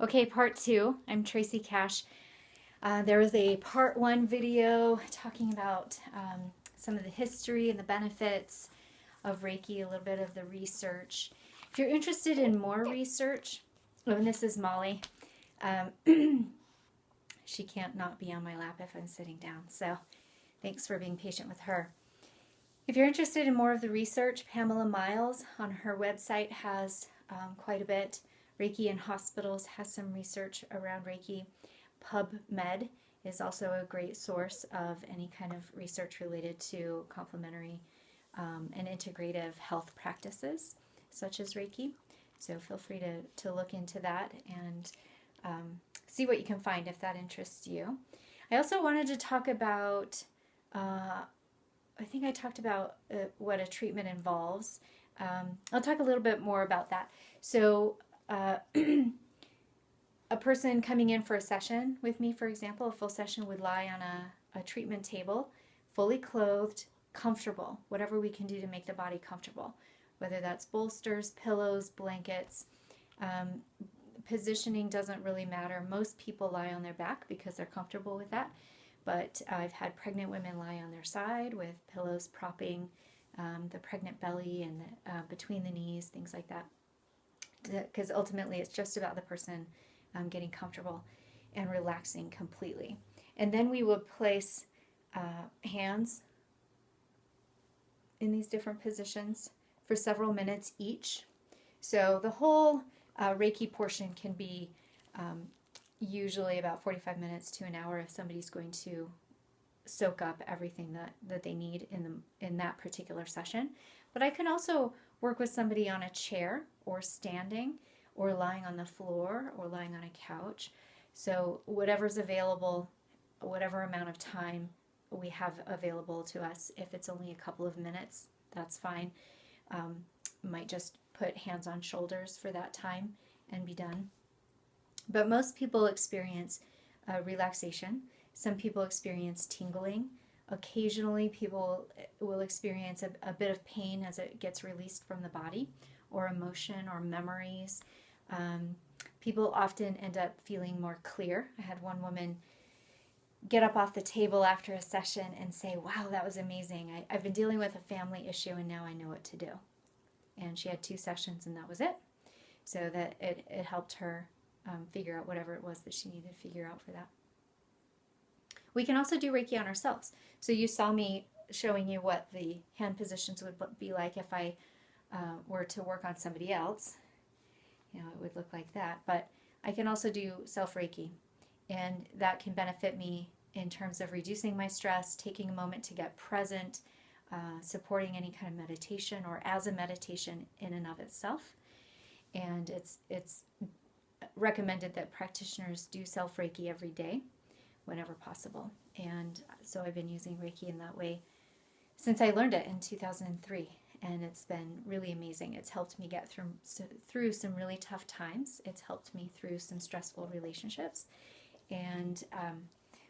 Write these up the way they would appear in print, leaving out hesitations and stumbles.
Okay, part two. I'm Tracy Cash. There was a part one video talking about some of the history and the benefits of Reiki, a little bit of the research. If you're interested in more research, oh, and this is Molly. She can't not be on my lap if I'm sitting down, so thanks for being patient with her. If you're interested in more of the research, Pamela Miles on her website has quite a bit. Reiki in Hospitals has some research around Reiki. PubMed is also a great source of any kind of research related to complementary and integrative health practices, such as Reiki. So feel free to look into that and see what you can find if that interests you. I also wanted to talk about I think I talked about what a treatment involves. I'll talk a little bit more about that. So a person coming in for a session with me, for example, a full session would lie on a treatment table, fully clothed, comfortable, whatever we can do to make the body comfortable, whether that's bolsters, pillows, blankets. Positioning doesn't really matter. Most people lie on their back because they're comfortable with that. But I've had pregnant women lie on their side with pillows propping the pregnant belly and between the knees, things like that. Because ultimately it's just about the person getting comfortable and relaxing completely. And then we would place hands in these different positions for several minutes each. So the whole Reiki portion can be usually about 45 minutes to an hour if somebody's going to soak up everything that they need in that particular session. But I can also work with somebody on a chair or standing or lying on the floor or lying on a couch. So whatever's available, whatever amount of time we have available to us, if it's only a couple of minutes, that's fine. Might just put hands on shoulders for that time and be done. But most people experience relaxation. Some people experience tingling. Occasionally people will experience a bit of pain as it gets released from the body, or emotion or memories. People often end up feeling more clear. I had one woman get up off the table after a session and say, "Wow, that was amazing. I've been dealing with a family issue and now I know what to do." And she had 2 sessions and that was it. So that it helped her figure out whatever it was that she needed to figure out for that. We can also do Reiki on ourselves. So you saw me showing you what the hand positions would be like if I were to work on somebody else. You know, it would look like that. But I can also do self-Reiki, and that can benefit me in terms of reducing my stress, taking a moment to get present, supporting any kind of meditation or as a meditation in and of itself. And it's recommended that practitioners do self-Reiki every day whenever possible. And so I've been using Reiki in that way since I learned it in 2003, and it's been really amazing. It's helped me get through some really tough times. It's helped me through some stressful relationships. And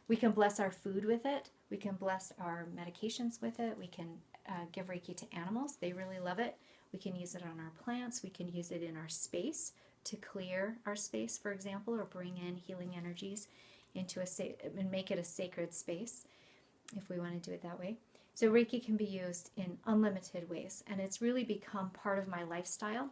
we can bless our food with it. We can bless our medications with it. We can give Reiki to animals. They really love it. We can use it on our plants. We can use it in our space to clear our space, for example, or bring in healing energies into and make it a sacred space if we want to do it that way. So Reiki can be used in unlimited ways, and it's really become part of my lifestyle.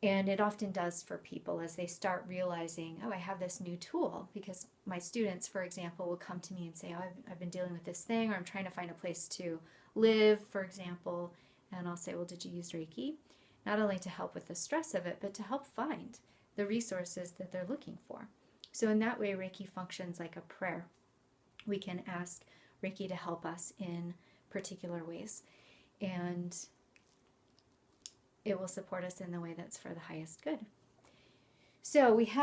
And it often does for people as they start realizing, oh, I have this new tool. Because my students, for example, will come to me and say, oh, I've been dealing with this thing, or I'm trying to find a place to live, for example. And I'll say, well, did you use Reiki? Not only to help with the stress of it, but to help find the resources that they're looking for. So in that way, Reiki functions like a prayer. We can ask Reiki to help us in particular ways, and it will support us in the way that's for the highest good. So we've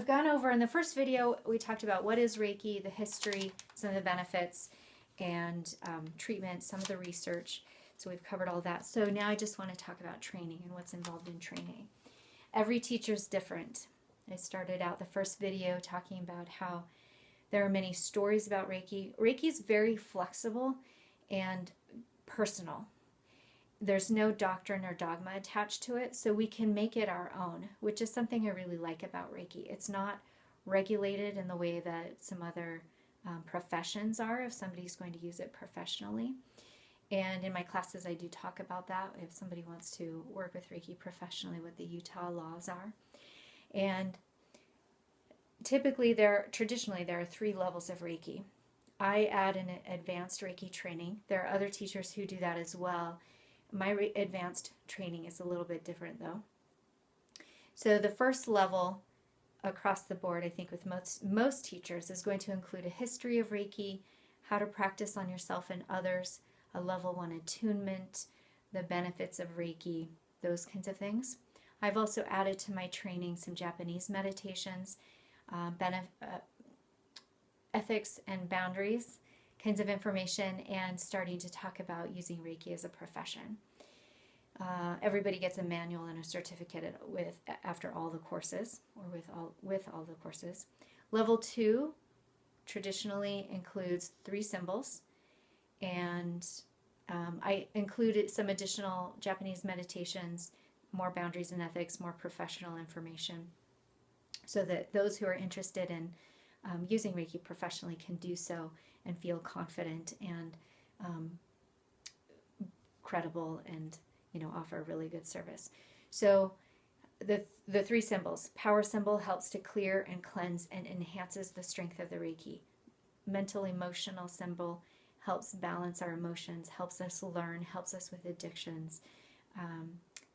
gone over in the first video, we talked about what is Reiki, the history, some of the benefits, and treatment, some of the research. So we've covered all that. So now I just want to talk about training and what's involved in training. Every teacher's different. I started out the first video talking about how there are many stories about Reiki. Reiki is very flexible and personal. there's no doctrine or dogma attached to it, so we can make it our own, which is something I really like about Reiki. It's not regulated in the way that some other professions are if somebody's going to use it professionally. And in my classes, I do talk about that if somebody wants to work with Reiki professionally, what the Utah laws are. And traditionally, there are 3 levels of Reiki. I add an advanced Reiki training. There are other teachers who do that as well. My advanced training is a little bit different though. So the first level across the board, I think with most teachers, is going to include a history of Reiki, how to practice on yourself and others, a level 1 attunement, the benefits of Reiki, those kinds of things. I've also added to my training some Japanese meditations, ethics and boundaries kinds of information, and starting to talk about using Reiki as a profession. Everybody gets a manual and a certificate after all the courses, or with all the courses. Level 2 traditionally includes 3 symbols, and I included some additional Japanese meditations, more boundaries and ethics, more professional information, so that those who are interested in using Reiki professionally can do so and feel confident and credible, and offer a really good service. So the 3 symbols. Power symbol helps to clear and cleanse and enhances the strength of the Reiki. Mental emotional symbol helps balance our emotions, helps us learn, helps us with addictions,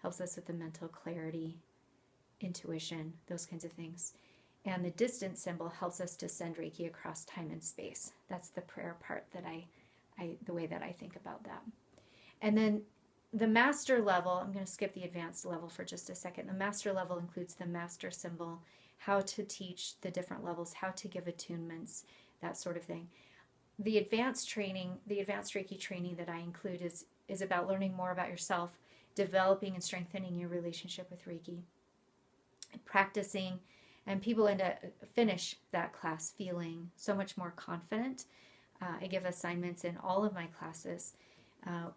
helps us with the mental clarity, intuition, those kinds of things. And the distance symbol helps us to send Reiki across time and space. That's the prayer part that the way that I think about that. And then the master level, I'm going to skip the advanced level for just a second. The master level includes the master symbol, how to teach the different levels, how to give attunements, that sort of thing. The advanced Reiki training that I include is about learning more about yourself, developing and strengthening your relationship with Reiki, practicing, and people finish that class feeling so much more confident. I give assignments in all of my classes.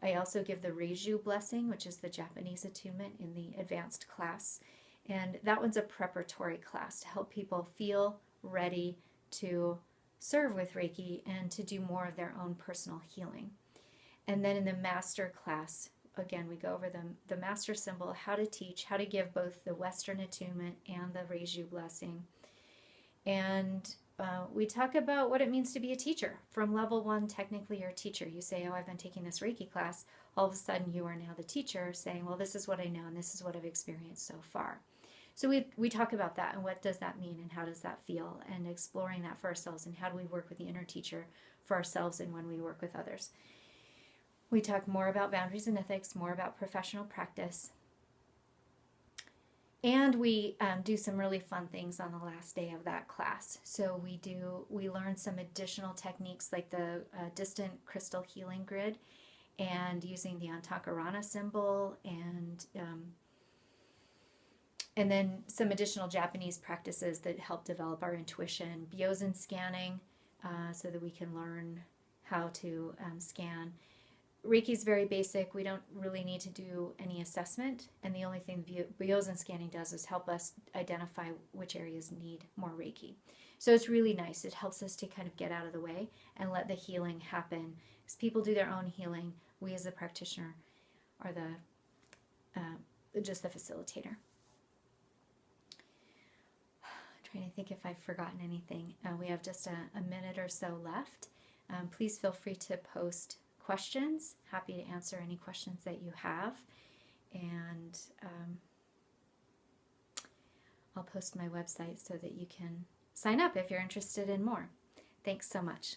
I also give the Reiju blessing, which is the Japanese attunement, in the advanced class. And that one's a preparatory class to help people feel ready to serve with Reiki and to do more of their own personal healing. And then in the master class, again, we go over the master symbol, how to teach, how to give both the Western attunement and the Reiju blessing. And we talk about what it means to be a teacher. From level 1, technically you're a teacher. You say, oh, I've been taking this Reiki class. All of a sudden you are now the teacher saying, well, this is what I know and this is what I've experienced so far. So we talk about that and what does that mean and how does that feel, and exploring that for ourselves, and how do we work with the inner teacher for ourselves and when we work with others. We talk more about boundaries and ethics, more about professional practice. And we do some really fun things on the last day of that class. So we learn some additional techniques like the distant crystal healing grid, and using the Antakarana symbol, and then some additional Japanese practices that help develop our intuition, Byozen scanning, so that we can learn how to scan. Reiki is very basic. We don't really need to do any assessment, and the only thing Byozen scanning does is help us identify which areas need more Reiki. So it's really nice. It helps us to kind of get out of the way and let the healing happen. As people do their own healing, we as the practitioner are just the facilitator. Trying to think if I've forgotten anything. We have just a minute or so left. Please feel free to post questions. Happy to answer any questions that you have. And I'll post my website so that you can sign up if you're interested in more. Thanks so much.